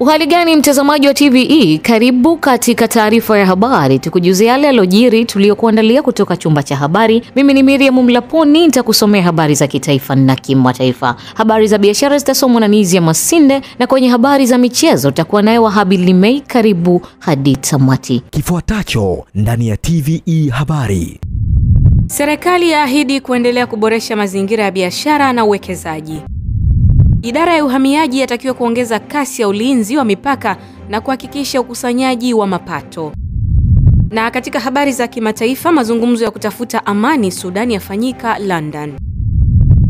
Uhali gani mtazamaji wa TVE, karibu katika taarifa ya habari, tukujuze yale yalojiri tuliyokuandalia kutoka chumba cha habari. Mimi ni Miriam Mlaponi, nitakusomea habari za kitaifa na kimataifa. Habari za biashara zitasomwa na Nizia Masinde, na kwenye habari za michezo tutakuwa naye Wahabi Limei. Karibu hadi tamati. Kifuatacho ndani ya TVE habari. Serikali yaahidi kuendelea kuboresha mazingira ya biashara na uwekezaji. Idara ya uhamiaji yatakiwa kuongeza kasi ya ulinzi wa mipaka na kuhakikisha ukusanyaji wa mapato. Na katika habari za kimataifa, mazungumzo ya kutafuta amani Sudan yafanyika London.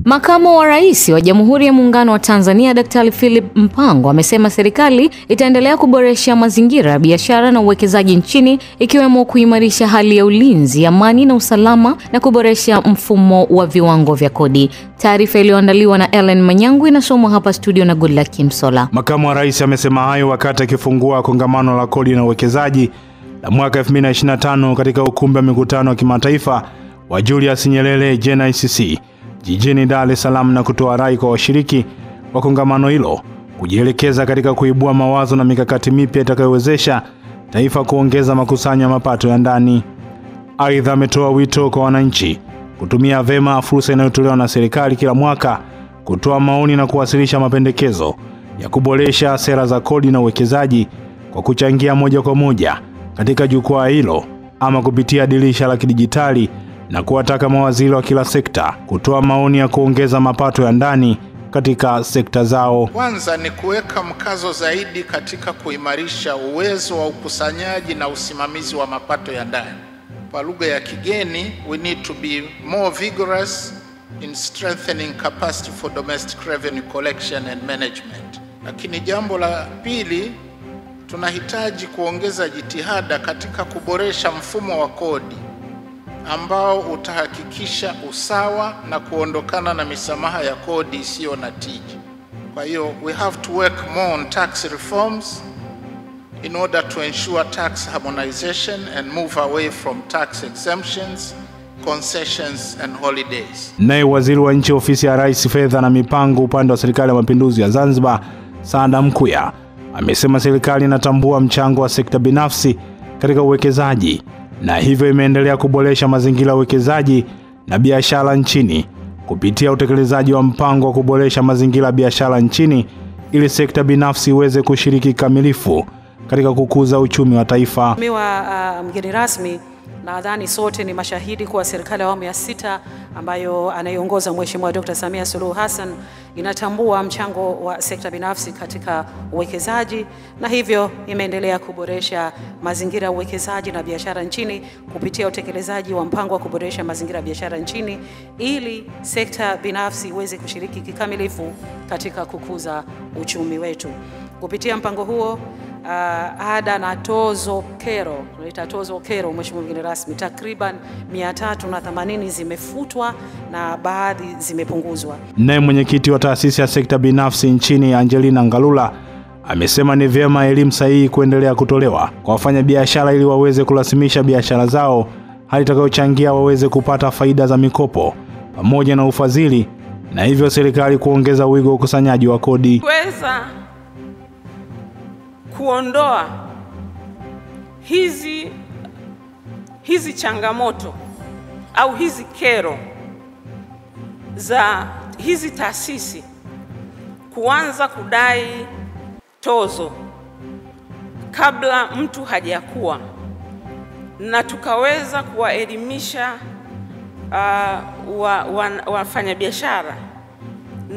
Makamu wa Rais wa Jamhuri ya Muungano wa Tanzania Daktari Philip Mpango amesema serikali itaendelea kuboresha mazingira ya biashara na uwekezaji nchini, ikiwemo kuimarisha hali ya ulinzi, amani na usalama na kuboresha mfumo wa viwango vya kodi. Taarifa iliyoandaliwa na Ellen Manyangu inasomwa hapa studio na Goodluck Kimsola. Makamu wa Rais amesema hayo wakati akifungua kongamano la kodi na uwekezaji la mwaka 2025 katika ukumbi wa mikutano wa kimataifa wa Julius Nyerere JNICC jijini Dar es Salaam, na kutoa rai kwa washiriki wa kongamano hilo kujielekeza katika kuibua mawazo na mikakati mipya itakayowezesha taifa kuongeza makusanyo ya mapato ya ndani. Aidha, ametoa wito kwa wananchi kutumia vema fursa inayotolewa na serikali kila mwaka kutoa maoni na kuwasilisha mapendekezo ya kuboresha sera za kodi na uwekezaji kwa kuchangia moja kwa moja katika jukwaa hilo ama kupitia dirisha la kidijitali, na kuwataka mawaziri wa kila sekta kutoa maoni ya kuongeza mapato ya ndani katika sekta zao. Kwanza ni kuweka mkazo zaidi katika kuimarisha uwezo wa ukusanyaji na usimamizi wa mapato ya ndani. Kwa lugha ya kigeni, we need to be more vigorous in strengthening capacity for domestic revenue collection and management. Lakini jambo la pili, tunahitaji kuongeza jitihada katika kuboresha mfumo wa kodi ambao utahakikisha usawa na kuondokana na misamaha ya kodi isiyo na tija. Kwa hiyo we have to work more on tax reforms in order to ensure tax harmonization and move away from tax exemptions, concessions and holidays. Naye waziri wa nchi ofisi ya Rais Fedha na Mipango upande wa Serikali ya Mapinduzi ya Zanzibar, Saada Mkuya, amesema serikali inatambua mchango wa sekta binafsi katika uwekezaji, na hivyo imeendelea kuboresha mazingira ya uwekezaji na biashara nchini kupitia utekelezaji wa mpango wa kuboresha mazingira ya biashara nchini ili sekta binafsi iweze kushiriki kamilifu katika kukuza uchumi wa taifa. Mgeni rasmi, nadhani sote ni mashahidi kwa serikali ya awamu ya 6 ambayo anaiongoza Mheshimiwa Dr. Samia Suluhu Hassan inatambua mchango wa sekta binafsi katika uwekezaji, na hivyo imeendelea kuboresha mazingira ya uwekezaji na biashara nchini kupitia utekelezaji wa mpango wa kuboresha mazingira ya biashara nchini ili sekta binafsi iweze kushiriki kikamilifu katika kukuza uchumi wetu. Kupitia mpango huo, ada na tozo kero, tunaita tozo kero, Mheshimiwa mgeni rasmi, takriban 380 zimefutwa na baadhi zimepunguzwa. Naye mwenyekiti wa taasisi ya sekta binafsi nchini Angelina Ngalula amesema ni vyema elimu sahihi kuendelea kutolewa kwa wafanyabiashara ili waweze kurasimisha biashara zao, hali itakayochangia waweze kupata faida za mikopo pamoja na ufadhili, na hivyo serikali kuongeza wigo wa ukusanyaji wa kodi. Kuweza kuondoa hizi changamoto au hizi kero za hizi taasisi kuanza kudai tozo kabla mtu hajakuwa, na tukaweza kuwaelimisha wafanyabiashara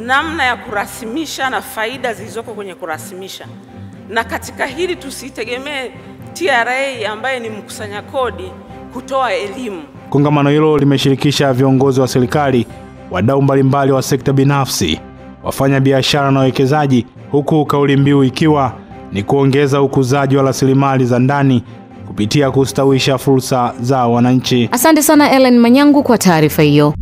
namna ya kurasimisha na faida zilizoko kwenye kurasimisha. Na katika hili tusitegemee TRA ambaye ni mkusanya kodi kutoa elimu. Kongamano hilo limeshirikisha viongozi wa serikali, wadau mbalimbali wa sekta binafsi, wafanya biashara na wawekezaji, huku kauli mbiu ikiwa ni kuongeza ukuzaji wa rasilimali za ndani kupitia kustawisha fursa za wananchi. Asante sana Ellen Manyangu kwa taarifa hiyo.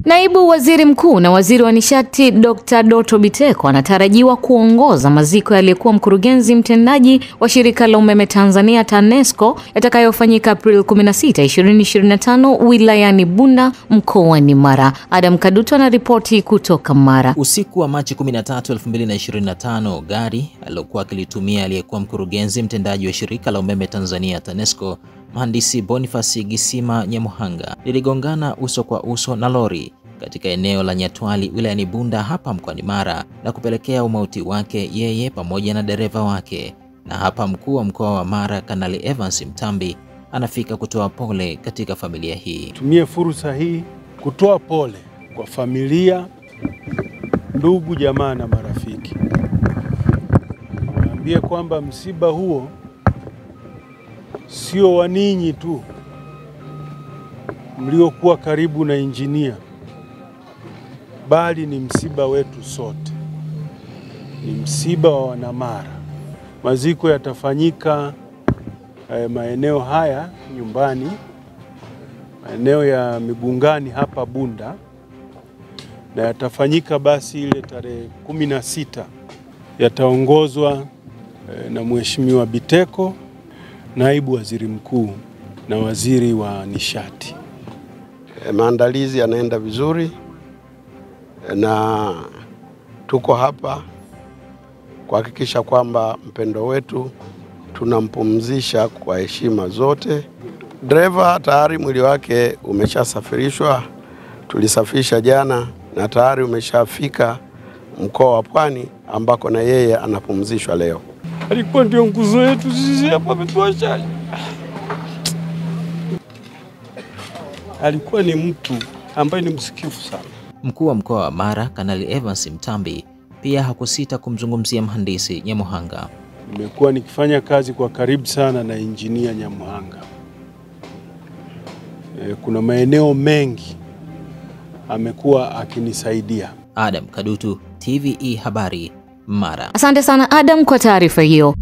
Naibu Waziri Mkuu na Waziri wa Nishati Dr. Doto Biteko anatarajiwa kuongoza maziko yaliyekuwa mkurugenzi mtendaji wa Shirika la Umeme Tanzania TANESCO yatakayofanyika April 16, 2025 wilayani Bunda mkoani Mara. Adam Kaduto anaripoti kutoka Mara. Usiku wa Machi 13, 2025, gari alilokuwa akilitumia aliyekuwa mkurugenzi mtendaji wa Shirika la Umeme Tanzania TANESCO Mhandisi Boniface Gisima Nyamuhanga liligongana uso kwa uso na lori katika eneo la Nyatwali wilayani Bunda hapa mkoani Mara na kupelekea umauti wake yeye pamoja na dereva wake. Na hapa mkuu wa mkoa wa Mara Kanali Evans Mtambi anafika kutoa pole katika familia hii. Tumie fursa hii kutoa pole kwa familia, ndugu, jamaa na marafiki. Naambie kwamba msiba huo sio wa ninyi tu mliokuwa karibu na injinia, bali ni msiba wetu sote. Ni msiba wa Wanamara. Maziko yatafanyika maeneo haya nyumbani, maeneo ya Migungani hapa Bunda, na yatafanyika basi ile tarehe 16. Yataongozwa na Mheshimiwa Biteko, Naibu Waziri Mkuu na Waziri wa Nishati. Maandalizi yanaenda vizuri na tuko hapa kuhakikisha kwamba mpendo wetu tunampumzisha kwa heshima zote. Dereva tayari mwili wake umeshasafirishwa, tulisafisha jana na tayari umeshafika mkoa wa Pwani ambako na yeye anapumzishwa leo. Alikuwa ndio nguzo yetu sisi hapa Mtwasha. Alikuwa ni mtu ambaye ni msikifu sana. Mkuu wa mkoa wa Mara Kanali Evans Mtambi pia hakusita kumzungumzia Mhandisi Nyamuhanga. Nimekuwa nikifanya kazi kwa karibu sana na injinia Nyamuhanga. Kuna maeneo mengi amekuwa akinisaidia. Adam Kadutu, TVE Habari, Mara. Asante sana Adam kwa taarifa hiyo.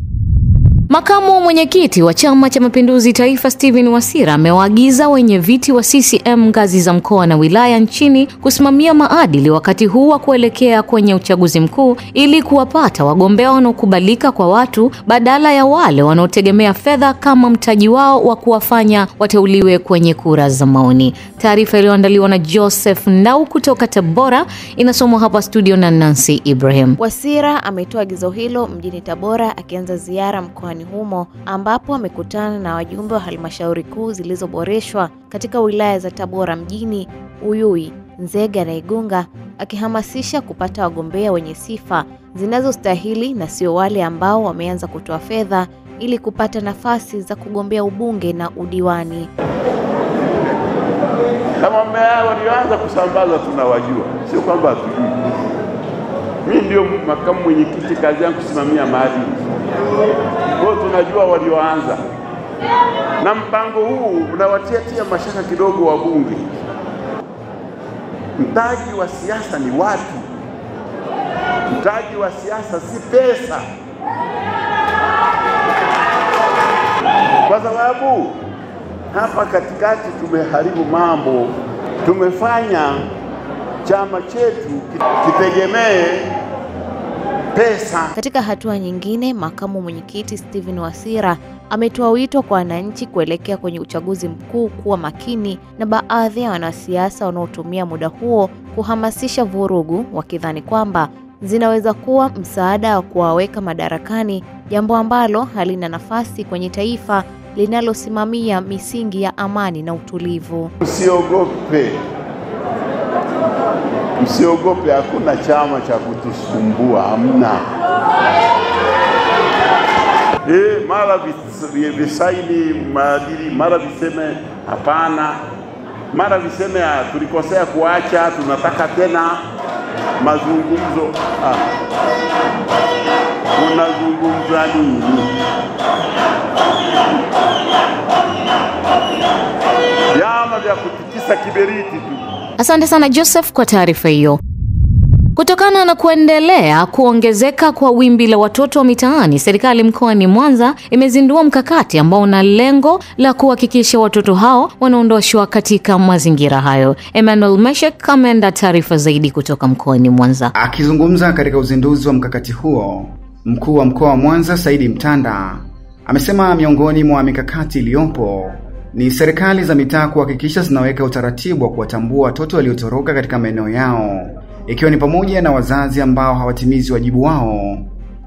Makamu mwenyekiti wa Chama cha Mapinduzi Taifa Stephen Wasira amewaagiza wenye viti wa CCM ngazi za mkoa na wilaya nchini kusimamia maadili wakati huu wa kuelekea kwenye uchaguzi mkuu ili kuwapata wagombea wanaokubalika kwa watu badala ya wale wanaotegemea fedha kama mtaji wao wa kuwafanya wateuliwe kwenye kura za maoni. Taarifa iliyoandaliwa na Joseph Ndau kutoka Tabora inasomwa hapa studio na Nancy Ibrahim. Wasira ametoa agizo hilo mjini Tabora akianza ziara mkoani humo ambapo amekutana na wajumbe wa halmashauri kuu zilizoboreshwa katika wilaya za Tabora mjini, Uyui, Nzega na Igunga, akihamasisha kupata wagombea wenye sifa zinazostahili na sio wale ambao wameanza kutoa fedha ili kupata nafasi za kugombea ubunge na udiwani. Kama mmea walioanza kusambaza tunawajua, sio kwamba hatujui. Mimi ndio makamu mwenyekiti, kazi yangu kusimamia maadili. Kwa tunajua walioanza. Na mpango huu unawatia mashaka kidogo wabunge. Mtaji wa siasa ni watu. Mtaji wa siasa si pesa. Kwa sababu hapa katikati tumeharibu mambo. Tumefanya chama chetu kitegemee pesa. Katika hatua nyingine, makamu mwenyekiti Stephen Wasira ametoa wito kwa wananchi kuelekea kwenye uchaguzi mkuu kuwa makini na baadhi ya wanasiasa wanaotumia muda huo kuhamasisha vurugu wakidhani kwamba zinaweza kuwa msaada wa kuwaweka madarakani, jambo ambalo halina nafasi kwenye taifa linalosimamia misingi ya amani na utulivu. Msiogope, hakuna chama cha kutusumbua, hamna. Mara visaini maadili, mara viseme hapana, mara viseme tulikosea kuacha, tunataka tena mazungumzo. Unazungumza nini? Vyama vya kutikisa kiberiti tu. Asante sana Joseph kwa taarifa hiyo. Kutokana na kuendelea kuongezeka kwa wimbi la watoto wa mitaani, serikali mkoani Mwanza imezindua mkakati ambao una lengo la kuhakikisha watoto hao wanaondoshwa katika mazingira hayo. Emmanuel Meshek ameandaa taarifa zaidi kutoka mkoani Mwanza. Akizungumza katika uzinduzi wa mkakati huo, mkuu wa mkoa wa Mwanza Saidi Mtanda amesema miongoni mwa mikakati iliyopo ni serikali za mitaa kuhakikisha zinaweka utaratibu wa kuwatambua watoto waliotoroka katika maeneo yao, ikiwa ni pamoja na wazazi ambao hawatimizi wajibu wao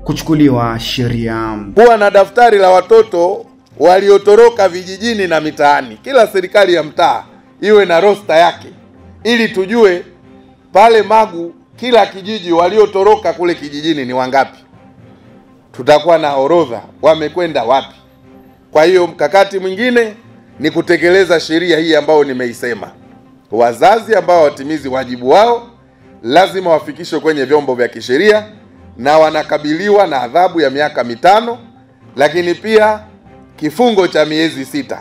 kuchukuliwa sheria. Kuwa na daftari la watoto waliotoroka vijijini na mitaani. Kila serikali ya mtaa iwe na roster yake ili tujue pale Magu kila kijiji waliotoroka kule kijijini ni wangapi. Tutakuwa na orodha wamekwenda wapi. Kwa hiyo mkakati mwingine ni kutekeleza sheria hii ambayo nimeisema. Wazazi ambao hawatimizi wajibu wao lazima wafikishwe kwenye vyombo vya kisheria na wanakabiliwa na adhabu ya miaka 5, lakini pia kifungo cha miezi 6.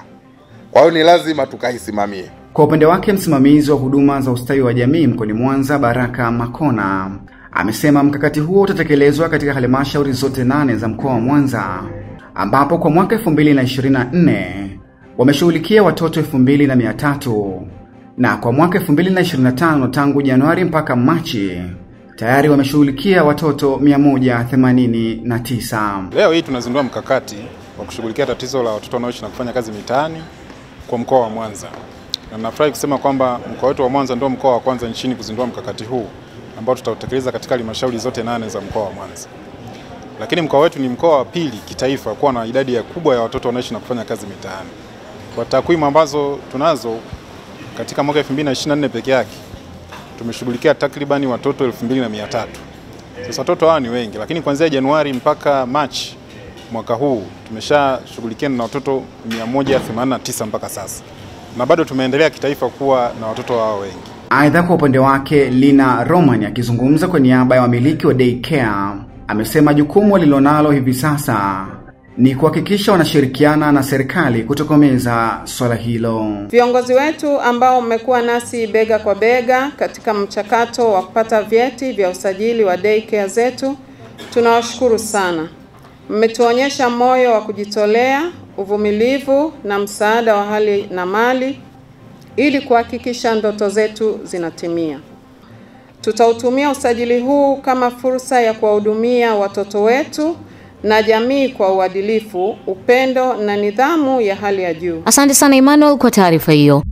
Kwa hiyo ni lazima tukaisimamie. Kwa upande wake, msimamizi wa huduma za ustawi wa jamii mkoani Mwanza Baraka Makona amesema mkakati huo utatekelezwa katika halmashauri zote 8 za mkoa wa Mwanza, ambapo kwa mwaka 2024 wameshughulikia watoto 2300 na kwa mwaka 2025 tangu Januari mpaka Machi tayari wameshughulikia watoto 189. Leo hii tunazindua mkakati wa kushughulikia tatizo la watoto wanaoishi na kufanya kazi mitaani kwa mkoa wa Mwanza. Na nafurahi kusema kwamba mkoa wetu wa Mwanza ndio mkoa wa kwanza nchini kuzindua mkakati huu ambao tutautekeleza katika halmashauri zote 8 za mkoa wa Mwanza. Lakini mkoa wetu ni mkoa wa pili kitaifa kuwa na idadi kubwa ya watoto wanaoishi na kufanya kazi mitaani. Kwa takwimu ambazo tunazo, katika mwaka 2024 peke yake tumeshughulikia takribani watoto 2300. Sasa watoto hawa ni wengi, lakini kuanzia Januari mpaka Machi mwaka huu tumeshashughulikia na watoto 189 mpaka sasa. Na bado tumeendelea kitaifa kuwa na watoto hao wengi. Aidha, kwa upande wake Lina Roman akizungumza kwa niaba ya wamiliki wa daycare amesema jukumu walilonalo hivi sasa ni kuhakikisha wanashirikiana na serikali kutokomeza swala hilo. Viongozi wetu ambao mmekuwa nasi bega kwa bega katika mchakato wa kupata vyeti vya usajili wa daycare zetu, tunawashukuru sana. Mmetuonyesha moyo wa kujitolea, uvumilivu na msaada wa hali na mali ili kuhakikisha ndoto zetu zinatimia. Tutautumia usajili huu kama fursa ya kuwahudumia watoto wetu na jamii kwa uadilifu, upendo na nidhamu ya hali ya juu. Asante sana Emmanuel kwa taarifa hiyo.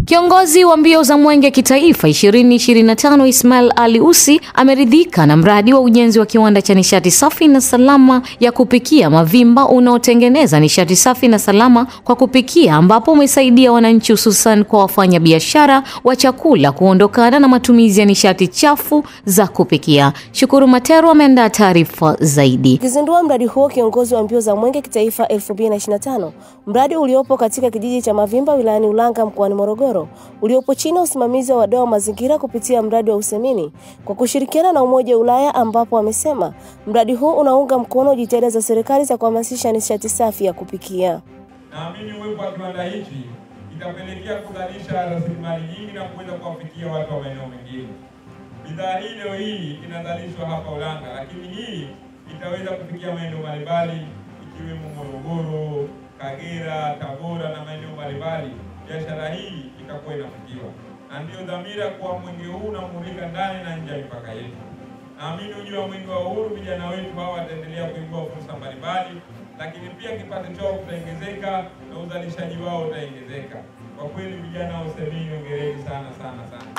Kiongozi wa mbio za Mwenge kitaifa 2025 Ismail Ali Usi ameridhika na mradi wa ujenzi wa kiwanda cha nishati safi na salama ya kupikia Mavimba unaotengeneza nishati safi na salama kwa kupikia, ambapo umesaidia wananchi hususan kwa wafanya biashara wa chakula kuondokana na matumizi ya nishati chafu za kupikia. Shukuru Matero ameandaa taarifa zaidi. Kizindua mradi huo, kiongozi wa mbio za Mwenge kitaifa 2025, mradi uliopo katika kijiji cha Mavimba wilayani Ulanga mkoani Morogoro, uliopo chini ya usimamizi wa wadau wa mazingira kupitia mradi wa Usemini kwa kushirikiana na Umoja wa Ulaya, ambapo amesema mradi huu unaunga mkono jitihada za serikali za kuhamasisha nishati safi ya kupikia. Naamini uwepo wa kiwanda hiki itapelekea kuzalisha rasilimali nyingi na kuweza kuwafikia watu wa maeneo mengine. Bidhaa hii leo hii inazalishwa hapa Ulanga, lakini hii itaweza kufikia maeneo mbalimbali ikiwemo Morogoro, Kagera, Tabora na maeneo mbalimbali. Biashara hii itakuwa inafikiwa. Na ndio dhamira kwa Mwenge huu unamulika ndani na nje ya mipaka yetu. Naamini ujio wa Mwenge wa Uhuru, vijana wetu hawa wataendelea kuibua fursa mbalimbali, lakini pia kipato chao kitaongezeka na uzalishaji wao utaongezeka. Kwa kweli vijana wa Usemini hongereni sana sana sana.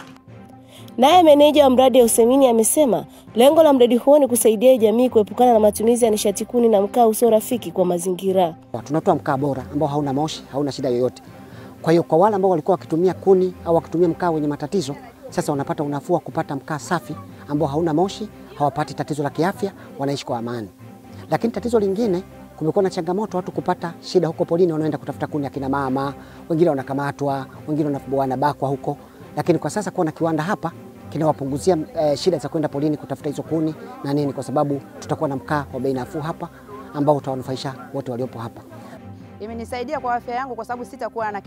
Naye meneja wa mradi wa Usemini amesema lengo la mradi huo ni kusaidia jamii kuepukana na matumizi ya nishati kuni na mkaa usio rafiki kwa mazingira. Tunatoa mkaa bora ambao hauna moshi, hauna shida yoyote. Kwa hiyo kwa wale ambao walikuwa wakitumia kuni au wakitumia mkaa wenye matatizo, sasa wanapata unafuu wa kupata mkaa safi ambao hauna moshi, hawapati tatizo la kiafya, wanaishi kwa amani. Lakini tatizo lingine, kumekuwa na changamoto watu kupata shida huko polini, wanaenda kutafuta kuni, akina mama, wengine wanakamatwa, wengine wanabakwa huko. Lakini kwa sasa kuna kiwanda hapa kinawapunguzia shida za kwenda polini kutafuta hizo kuni na nini, kwa sababu tutakuwa na mkaa wa bei nafuu hapa ambao utawanufaisha wote waliopo hapa. Imenisaidia kwa afya yangu kwa sababu sitakuwa na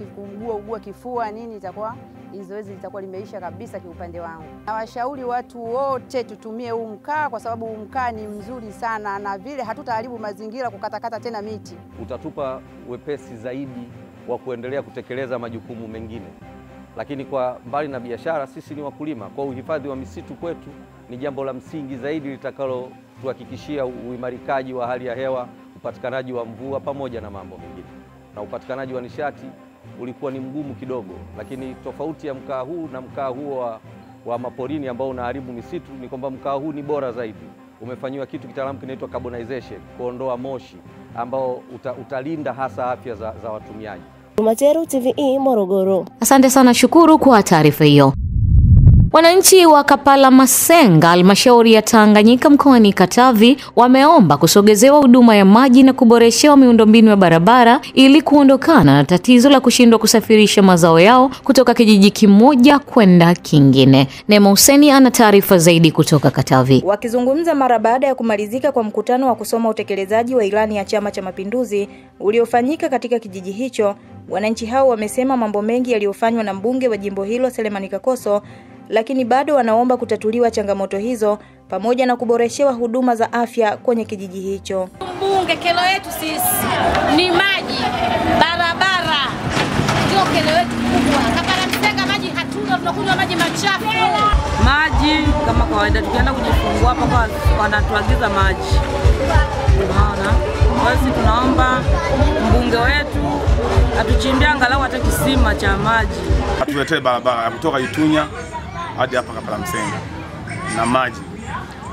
ugua kifua nini, itakuwa zoezi litakuwa limeisha kabisa kiupande wangu. Nawashauri watu wote tutumie huu mkaa kwa sababu huu mkaa ni mzuri sana na vile hatutaharibu mazingira kukatakata tena miti. Utatupa wepesi zaidi wa kuendelea kutekeleza majukumu mengine. Lakini kwa mbali na biashara, sisi ni wakulima, kwa uhifadhi wa misitu kwetu ni jambo la msingi zaidi litakalo tuhakikishia uimarikaji wa hali ya hewa, upatikanaji wa mvua pamoja na mambo mengine. Na upatikanaji wa nishati ulikuwa ni mgumu kidogo, lakini tofauti ya mkaa huu na mkaa huo wa maporini ambao unaharibu misitu ni kwamba mkaa huu ni bora zaidi. Umefanywa kitu kitaalamu kinaitwa carbonization, kuondoa moshi ambao utalinda hasa afya za watumiaji. Macheru TVE Morogoro. Asante sana Shukuru kwa taarifa hiyo. Wananchi wa Kapala Masenga, halmashauri ya Tanganyika mkoani Katavi, wameomba kusogezewa huduma ya maji na kuboreshewa miundombinu ya barabara ili kuondokana na tatizo la kushindwa kusafirisha mazao yao kutoka kijiji kimoja kwenda kingine. Neema Huseni ana taarifa zaidi kutoka Katavi. Wakizungumza mara baada ya kumalizika kwa mkutano wa kusoma utekelezaji wa ilani ya Chama cha Mapinduzi uliofanyika katika kijiji hicho, wananchi hao wamesema mambo mengi yaliyofanywa na mbunge wa jimbo hilo Selemani Kakoso, lakini bado wanaomba kutatuliwa changamoto hizo pamoja na kuboreshewa huduma za afya kwenye kijiji hicho. Mbunge, kero yetu sisi ni maji, barabara. Ndio kero yetu kubwa. Kapala Msenga maji hatuna, tunakunywa maji machafu. Maji kama kawaida tukienda kujifungua hapa kwa wanatuagiza maji. Unaona? Basi tunaomba mbunge wetu atuchimbie angalau hata kisima cha maji. Atuletee barabara kutoka Itunya hadi hapa Kapala Msenga na maji.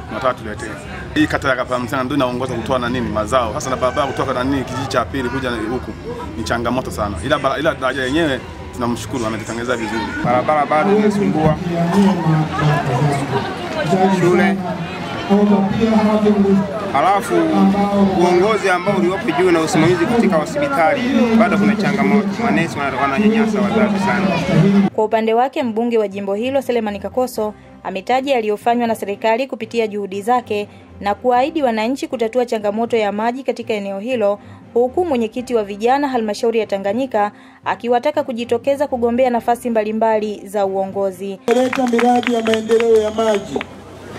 Tunataka tuletee. Hii kata ya Kapala Msenga ndio inaongoza kutoa na nini mazao. Hasa na barabara kutoka na nini kijiji cha pili kuja huku ni changamoto sana. Ila daraja yenyewe tunamshukuru ametutengeneza vizuri. Barabara bado inasumbua. Shule. Alafu uongozi ambao uliopo juu na usimamizi katika hospitali bado kuna changamoto. Manesi wananyanyasa wazazi sana. Kwa upande wake mbunge wa jimbo hilo Selemani Kakoso ametaja yaliyofanywa na serikali kupitia juhudi zake na kuahidi wananchi kutatua changamoto ya maji katika eneo hilo, huku mwenyekiti wa vijana halmashauri ya Tanganyika akiwataka kujitokeza kugombea nafasi mbalimbali za uongozi. Kuleta miradi ya maendeleo ya maji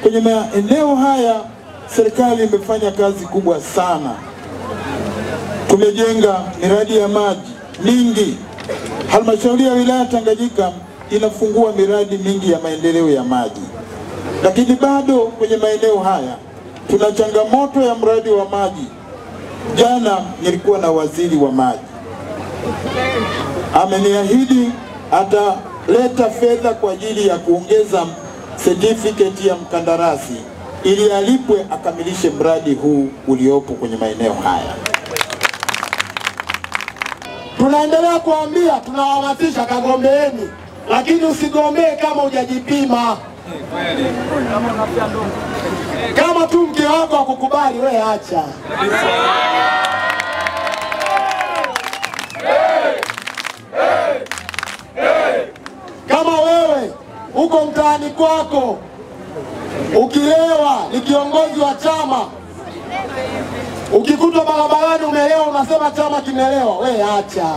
kwenye maeneo haya, serikali imefanya kazi kubwa sana. Tumejenga miradi ya maji mingi. Halmashauri ya wilaya Tanganyika inafungua miradi mingi ya maendeleo ya maji. Lakini bado kwenye maeneo haya tuna changamoto ya mradi wa maji. Jana nilikuwa na waziri wa maji. Ameniahidi ataleta fedha kwa ajili ya kuongeza certificate ya mkandarasi ili alipwe akamilishe mradi huu uliopo kwenye maeneo haya. Tunaendelea kuambia, tunawahamasisha kagombeeni, lakini usigombee kama hujajipima. Kama tu mke wako akukubali, wewe acha. Kama wewe uko mtaani kwako ukilewa, ni kiongozi wa chama, ukikuta barabarani umelewa unasema chama kimelewa, wewe acha.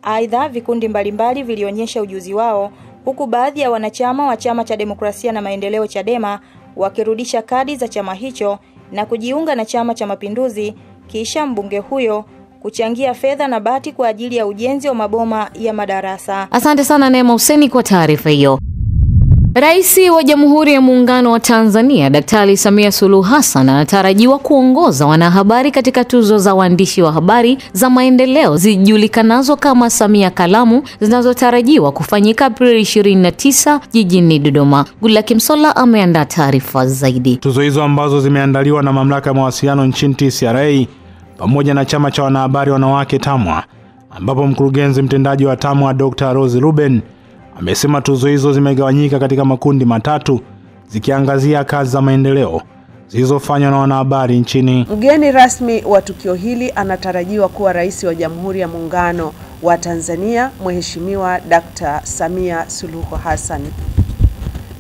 Aidha, vikundi mbalimbali vilionyesha ujuzi wao, huku baadhi ya wanachama wa Chama cha Demokrasia na Maendeleo Chadema wakirudisha kadi za chama hicho na kujiunga na Chama cha Mapinduzi, kisha mbunge huyo kuchangia fedha na bati kwa ajili ya ujenzi wa maboma ya madarasa. Asante sana Neema Huseni kwa taarifa hiyo. Rais wa Jamhuri ya Muungano wa Tanzania Daktari Samia Suluhu Hassan anatarajiwa kuongoza wanahabari katika tuzo za waandishi wa habari za maendeleo zijulikanazo kama Samia Kalamu zinazotarajiwa kufanyika Aprili 29 jijini Dodoma. Gulaki Msola ameandaa taarifa zaidi. Tuzo hizo ambazo zimeandaliwa na Mamlaka ya Mawasiliano nchini TCRA pamoja na Chama cha Wanahabari Wanawake TAMWA, ambapo mkurugenzi mtendaji wa TAMWA Dr. Rose Ruben amesema tuzo hizo zimegawanyika katika makundi matatu zikiangazia kazi za maendeleo zilizofanywa na wanahabari nchini. Mgeni rasmi wa tukio hili anatarajiwa kuwa Rais wa Jamhuri ya Muungano wa Tanzania, Mheshimiwa Dr. Samia Suluhu Hassan.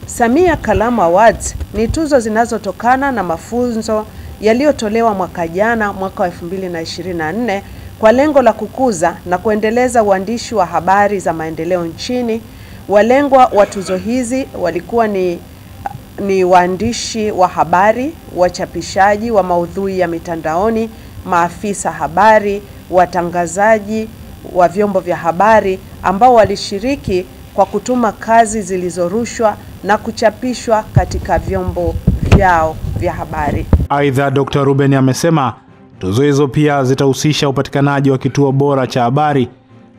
Samia Kalamu Awards ni tuzo zinazotokana na mafunzo yaliyotolewa mwaka jana, mwaka wa 2024, Kwa lengo la kukuza na kuendeleza uandishi wa habari za maendeleo nchini, walengwa wa tuzo hizi walikuwa ni waandishi wa habari, wachapishaji wa maudhui ya mitandaoni, maafisa habari, watangazaji wa vyombo vya habari ambao walishiriki kwa kutuma kazi zilizorushwa na kuchapishwa katika vyombo vyao vya habari. Aidha, Dr. Ruben amesema tuzo hizo pia zitahusisha upatikanaji wa kituo bora cha habari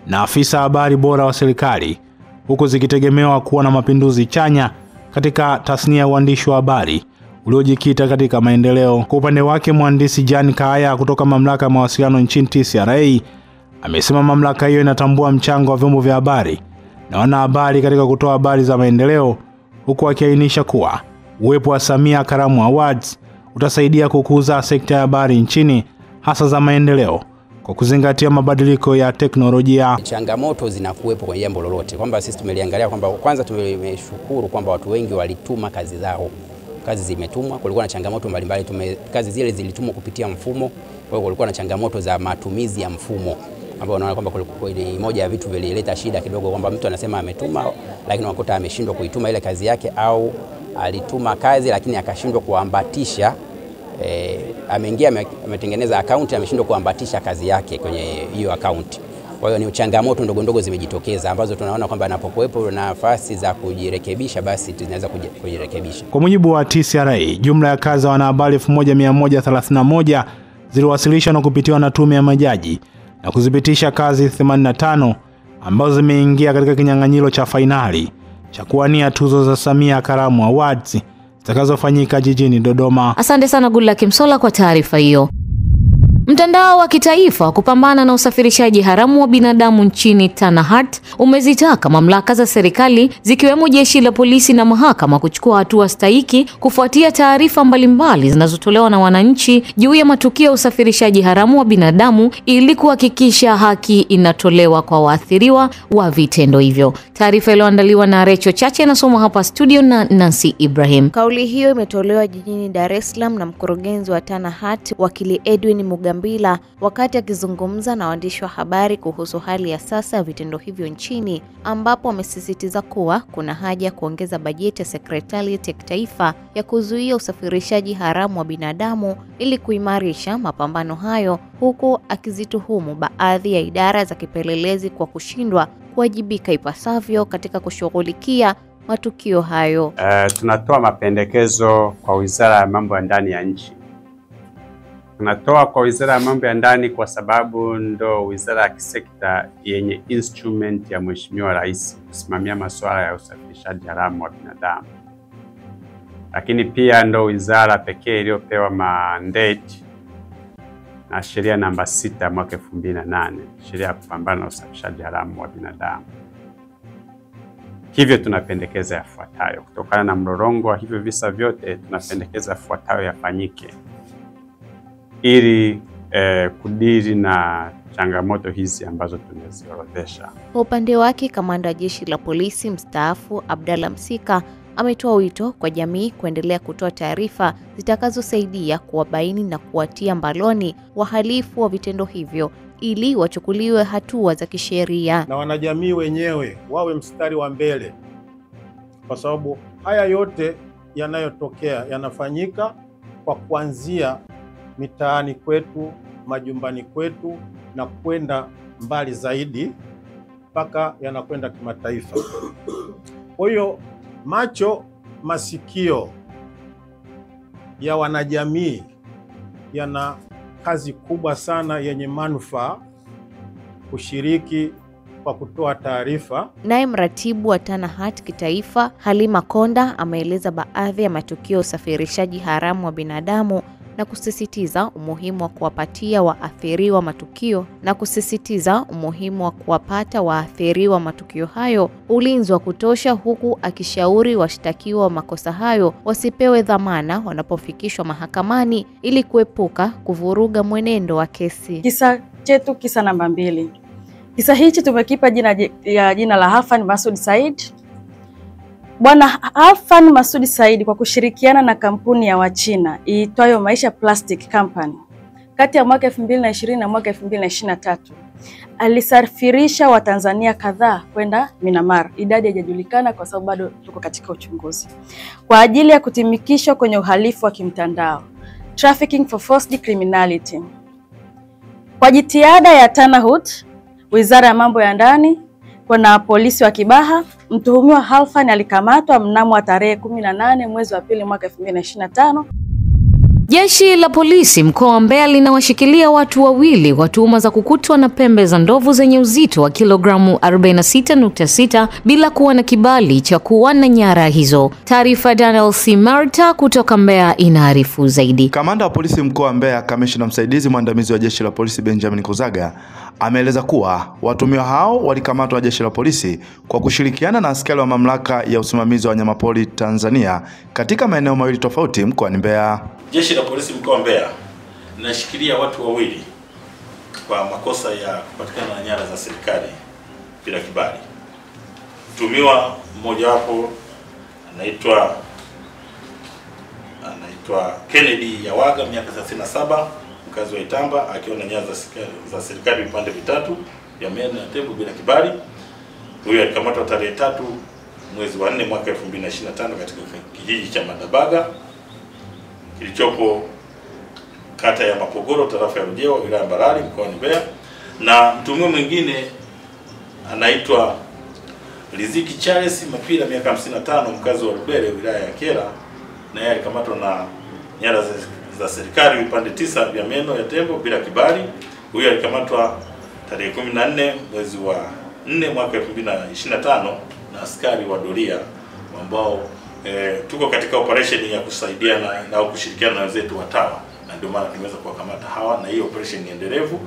na afisa habari bora wa serikali, huku zikitegemewa kuwa na mapinduzi chanya katika tasnia ya uandishi wa habari uliojikita katika maendeleo. Kwa upande wake, mhandisi Jan Kaya kutoka mamlaka ya mawasiliano nchini TCRA amesema mamlaka hiyo inatambua mchango wa vyombo vya habari na wanahabari katika kutoa habari za maendeleo, huku akiainisha kuwa uwepo wa Samia Karamu Awards utasaidia kukuza sekta ya habari nchini, hasa za maendeleo, kwa kuzingatia mabadiliko ya teknolojia. Changamoto zinakuwepo kwenye jambo lolote, kwamba sisi tumeliangalia kwamba kwanza tumeshukuru kwamba watu wengi walituma kazi zao. Kazi zimetumwa, kulikuwa na changamoto mbalimbali, kazi zile zilitumwa kupitia mfumo, kwa hiyo kulikuwa na changamoto za matumizi ya mfumo, ambao unaona kwamba kulikuwa ni moja ya vitu vilileta shida kidogo, kwamba mtu anasema ametuma lakini unakuta ameshindwa kuituma ile kazi yake, au alituma kazi lakini akashindwa kuambatisha, ameingia ametengeneza account ameshindwa kuambatisha kazi yake kwenye hiyo account. Kwa hiyo ni changamoto ndogo ndogo zimejitokeza ambazo tunaona kwamba inapokuwepo nafasi za kujirekebisha, basi tunaweza kujirekebisha. Kwa mujibu wa TCRA, jumla ya kazi za wanahabari 1131 ziliwasilishwa na kupitiwa na tume ya majaji na kuzipitisha kazi 85 ambazo zimeingia katika kinyang'anyiro cha fainali cha kuwania tuzo za Samia Karamu Awards zitakazofanyika jijini Dodoma. Asante sana Goodluck Msolla kwa taarifa hiyo. Mtandao wa kitaifa wa kupambana na usafirishaji haramu wa binadamu nchini TANAHAT umezitaka mamlaka za serikali zikiwemo jeshi la polisi na mahakama kuchukua hatua stahiki kufuatia taarifa mbalimbali zinazotolewa na wananchi juu ya matukio ya usafirishaji haramu wa binadamu ili kuhakikisha haki inatolewa kwa waathiriwa wa vitendo hivyo. Taarifa iliyoandaliwa na Recho Chache inasomwa hapa studio na Nancy Ibrahim. Kauli hiyo imetolewa jijini Dar es Salaam na mkurugenzi wa TANAHAT wakili Edwin Mugambila wakati akizungumza na waandishi wa habari kuhusu hali ya sasa ya vitendo hivyo nchini, ambapo amesisitiza kuwa kuna haja ya kuongeza bajeti ya Secretariat ya Kitaifa ya kuzuia usafirishaji haramu wa binadamu ili kuimarisha mapambano hayo, huku akizituhumu baadhi ya idara za kipelelezi kwa kushindwa kuwajibika ipasavyo katika kushughulikia matukio hayo. Tunatoa mapendekezo kwa Wizara ya Mambo ya Ndani ya nchi. Tunatoa kwa Wizara ya Mambo ya Ndani kwa sababu ndo wizara ya kisekta yenye instrument ya Mheshimiwa Rais kusimamia masuala ya usafirishaji haramu wa binadamu. Lakini pia ndo wizara pekee iliyopewa mandate na sheria namba 6 mwaka 2008, sheria ya kupambana na usafirishaji haramu wa binadamu. Hivyo tunapendekeza yafuatayo. Kutokana na mlolongo wa hivyo visa vyote, tunapendekeza yafuatayo yafanyike ili kudiri na changamoto hizi ambazo tumeziorodhesha. Kwa upande wake, kamanda wa jeshi la polisi mstaafu Abdalla Msika ametoa wito kwa jamii kuendelea kutoa taarifa zitakazosaidia kuwabaini na kuwatia mbaloni wahalifu wa vitendo hivyo ili wachukuliwe hatua za kisheria. Na wanajamii wenyewe wawe mstari wa mbele, kwa sababu haya yote yanayotokea yanafanyika kwa kuanzia mitaani kwetu, majumbani kwetu, na kwenda mbali zaidi mpaka yanakwenda kimataifa. Kwa hiyo macho, masikio ya wanajamii yana kazi kubwa sana yenye manufaa kushiriki kwa kutoa taarifa. Naye mratibu wa TANAHAT kitaifa Halima Konda ameeleza baadhi ya matukio ya usafirishaji haramu wa binadamu na kusisitiza umuhimu wa kuwapatia waathiriwa matukio kuwapata waathiriwa matukio hayo ulinzi wa kutosha, huku akishauri washtakiwa wa makosa hayo wasipewe dhamana wanapofikishwa mahakamani ili kuepuka kuvuruga mwenendo wa kesi. Kisa chetu, kisa namba 2. Kisa hichi tumekipa jina la Halfan Masud Said. Bwana Halfan Masud Said kwa kushirikiana na kampuni ya Wachina iitwayo Maisha Plastic Company. kati ya mwaka 2020 na mwaka 2023 alisafirisha Watanzania kadhaa kwenda Myanmar. Idadi haijajulikana kwa sababu bado tuko katika uchunguzi, kwa ajili ya kutimikishwa kwenye uhalifu wa kimtandao, trafficking for forced criminality. Kwa jitihada ya Tanahut, Wizara ya Mambo ya Ndani na polisi wa Kibaha, mtuhumiwa Halfan alikamatwa mnamo tarehe 18 mwezi wa pili mwaka 2025. Jeshi la polisi mkoa wa Mbeya linawashikilia watu wawili kwa tuhuma za kukutwa na pembe za ndovu zenye uzito wa kilogramu 46.6 bila kuwa na kibali cha kuwa na nyara hizo. Taarifa Daniel C. Marta kutoka Mbeya inaarifu zaidi. Kamanda wa polisi mkoa wa Mbeya, kamishna msaidizi mwandamizi wa jeshi la polisi Benjamin Kuzaga, ameeleza kuwa watuhumiwa hao walikamatwa na jeshi la polisi kwa kushirikiana na askari wa mamlaka ya usimamizi wa wanyamapori Tanzania katika maeneo mawili tofauti mkoani Mbeya. Jeshi la polisi mkoa wa Mbeya linashikilia watu wawili kwa makosa ya kupatikana na nyara za serikali bila kibali. Mtuhumiwa mmoja wapo anaitwa Kennedy Yawaga, miaka 37, mkazi wa Itamba, akiwa na nyara za serikali vipande vitatu vya meno na tembo bila kibali. Huyu alikamatwa tarehe 3 mwezi wa 4 mwaka 2025 katika kijiji cha Madabaga kilichopo kata ya Mapogoro, tarafa ya Rujewa, wilaya ya Mbarali, mkoani Mbeya. Na mtuhumiwa mwingine anaitwa Riziki Charles Mapira, miaka 55, mkazi wa Rubere, wilaya ya Kyela, na yeye alikamatwa na nyara za serikali vipande 9 vya meno ya tembo bila kibali. Huyu alikamatwa tarehe 14 mwezi wa 4 mwaka 2025 na askari wa doria ambao tuko katika operation ya kusaidiana na kushirikiana na wenzetu wa TAWA, na ndio maana tumeweza kuwakamata hawa, na hii operation ni endelevu.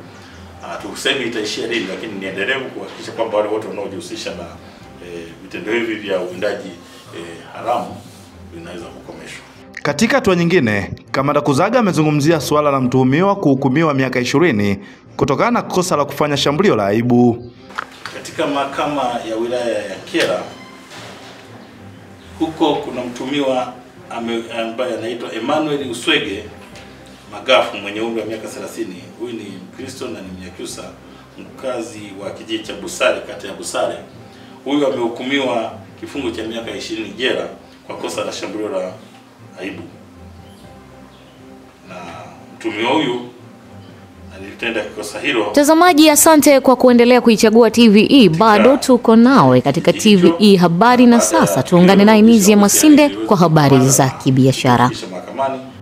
Tuseme itaishia lini, lakini ni endelevu kuhakikisha kwamba wale wote wanaojihusisha na vitendo hivi vya uwindaji haramu vinaweza kukomeshwa. Katika hatua nyingine, Kamanda Kuzaga amezungumzia suala la mtuhumiwa kuhukumiwa miaka 20 kutokana na kosa la kufanya shambulio la aibu. Katika mahakama ya wilaya ya Kyela huko kuna mtuhumiwa ambaye anaitwa Emmanuel Uswege Magafu mwenye umri wa miaka 30. Huyu ni Mkristo na ni Mnyakyusa, mkazi wa kijiji cha Busare, kata ya Busare. Huyu amehukumiwa kifungo cha miaka 20 jela kwa kosa la shambulio la aibu. Na mtuhumiwa huyu alitenda kosa hilo. Mtazamaji, asante kwa kuendelea kuichagua TVE. Bado tuko nawe katika TVE Habari, na sasa tuungane naye Nizia Masinde kwa habari za kibiashara.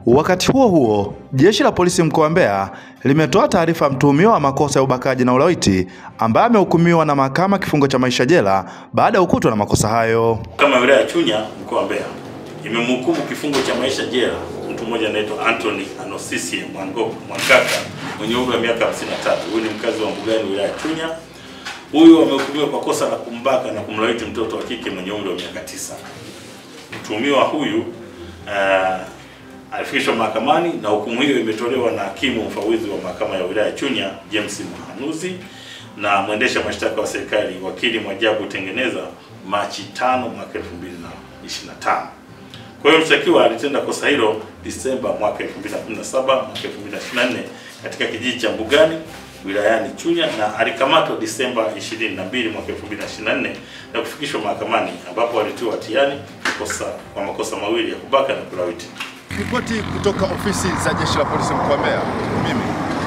Wakati huo huo, jeshi la polisi mkoa wa Mbeya limetoa taarifa mtuhumiwa wa makosa ya ubakaji na ulawiti ambaye amehukumiwa na mahakama kifungo cha maisha jela baada ya kukutwa na makosa hayo. Kama wilaya ya Chunya mkoa wa Mbeya imemhukumu kifungo cha maisha jela mtu mmoja anaitwa Anthony Anosisi Mwangaka mwenye umri wa miaka 53. Huyu ni mkazi wa Mbugani, wilaya ya Chunya. Huyu amehukumiwa kwa kosa la kumbaka na kumlawiti mtoto wa kike mwenye umri wa miaka 9. Mtuhumiwa huyu alifikishwa mahakamani na hukumu hiyo imetolewa na hakimu mfawidhi wa mahakama ya wilaya ya Chunya James Muhanuzi na mwendesha mashtaka wa serikali wakili Mwajabu Tengeneza Machi 5 mwaka 2025. Kwa hiyo mshtakiwa alitenda kosa hilo Disemba mwaka 2017 mwaka 2024 katika kijiji cha Mbugani wilayani Chunya, na alikamatwa Disemba 22 mwaka 2024 na kufikishwa mahakamani ambapo alitiwa hatiani kwa makosa mawili ya kubaka na kulawiti. Ripoti kutoka ofisi za jeshi la polisi mkoa wa Mbeya. Mimi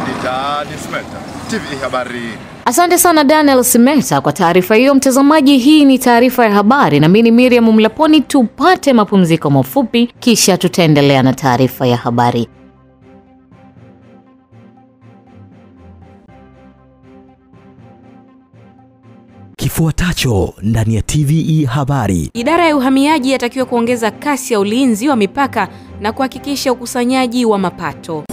ni Daniel Smeta, TVE Habari. Asante sana Daniel Smeta kwa taarifa hiyo. Mtazamaji, hii ni taarifa ya habari na mimi ni Miriam Mlaponi. Tupate mapumziko mafupi kisha tutaendelea na taarifa ya habari. Kifuatacho ndani ya TVE Habari. Idara ya uhamiaji yatakiwa kuongeza kasi ya ulinzi wa mipaka na kuhakikisha ukusanyaji wa mapato.